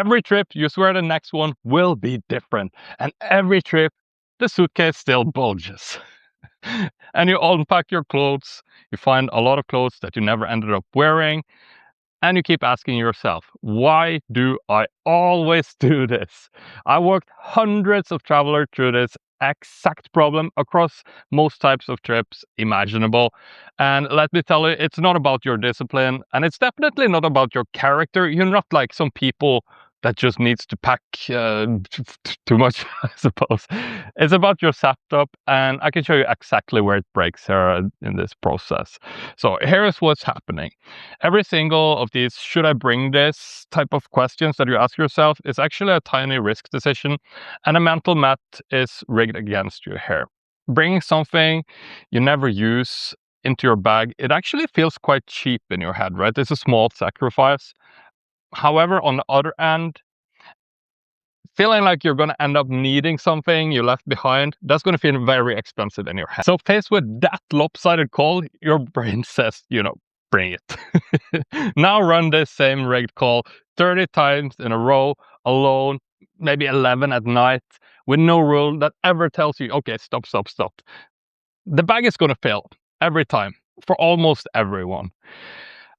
Every trip, you swear the next one will be different. And every trip, the suitcase still bulges. And you unpack your clothes, you find a lot of clothes that you never ended up wearing, and you keep asking yourself, why do I always do this? I worked hundreds of travelers through this exact problem across most types of trips imaginable. And let me tell you, it's not about your discipline, and it's definitely not about your character. You're not like some people that just needs to pack too much, I suppose. It's about your setup, and I can show you exactly where it breaks here in this process. So here's what's happening. Every single of these should I bring this type of questions that you ask yourself is actually a tiny risk decision, and a mental math is rigged against you here. Bringing something you never use into your bag, it actually feels quite cheap in your head, right? It's a small sacrifice. However, on the other end, feeling like you're going to end up needing something you left behind, that's going to feel very expensive in your head. So faced with that lopsided call, your brain says, bring it. Now run this same rigged call 30 times in a row, alone, maybe 11 at night, with no rule that ever tells you, okay, stop, stop, stop. The bag is going to fail every time for almost everyone.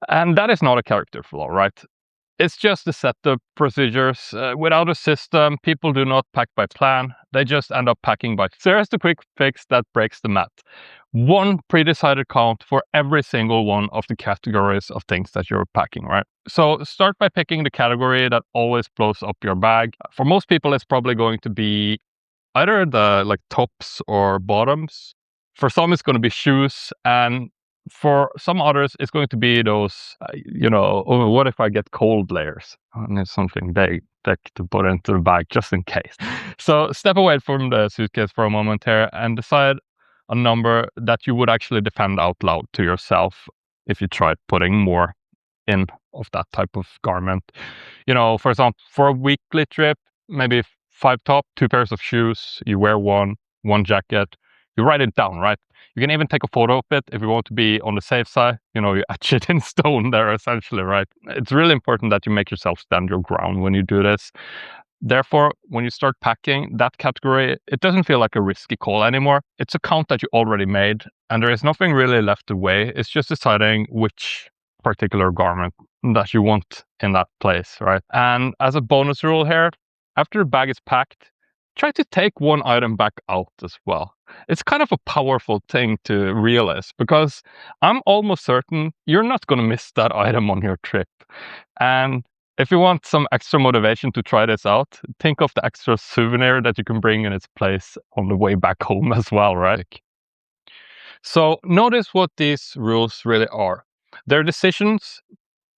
And that is not a character flaw, right? It's just the setup procedures. Without a system, people do not pack by plan. They just end up packing by. So here's the quick fix that breaks the math. One pre-decided count for every single one of the categories of things that you're packing, right? So start by picking the category that always blows up your bag. For most people, it's probably going to be either the tops or bottoms. For some, it's going to be shoes, and for some others, it's going to be those, oh, what if I get cold layers? I need something big to put into the bag just in case. So step away from the suitcase for a moment here and decide a number that you would actually defend out loud to yourself if you tried putting more in of that type of garment. For example, for a weekly trip, maybe 5 top, 2 pairs of shoes, you wear one jacket, you write it down, right? You can even take a photo of it if you want to be on the safe side. You etch it in stone there, essentially, right? It's really important that you make yourself stand your ground when you do this. Therefore, when you start packing that category, it doesn't feel like a risky call anymore. It's a count that you already made, and there is nothing really left to weigh. It's just deciding which particular garment that you want in that place, right? And as a bonus rule here, after the bag is packed, try to take one item back out as well. It's kind of a powerful thing to realize, because I'm almost certain you're not going to miss that item on your trip. And if you want some extra motivation to try this out, think of the extra souvenir that you can bring in its place on the way back home as well, right? So notice what these rules really are. They're decisions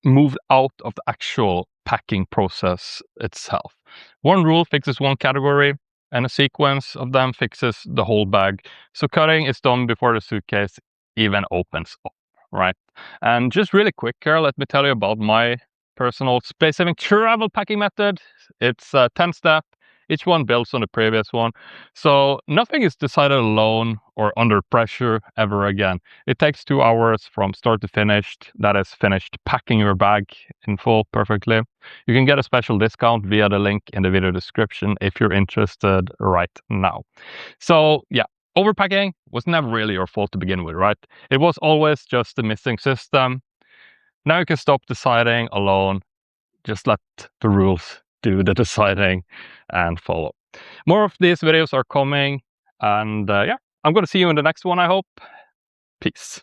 moved out of the actual packing process itself. One rule fixes one category, and a sequence of them fixes the whole bag. So cutting is done before the suitcase even opens up, right? And just really quick here, let me tell you about my personal space-saving travel packing method. It's 10 step. Each one builds on the previous one. So nothing is decided alone or under pressure ever again. It takes 2 hours from start to finish. That is finished packing your bag in full perfectly. You can get a special discount via the link in the video description if you're interested right now. So yeah, overpacking was never really your fault to begin with, right? It was always just the missing system. Now you can stop deciding alone. Just let the rules do the deciding and follow. More of these videos are coming, and yeah, I'm going to see you in the next one, I hope. Peace.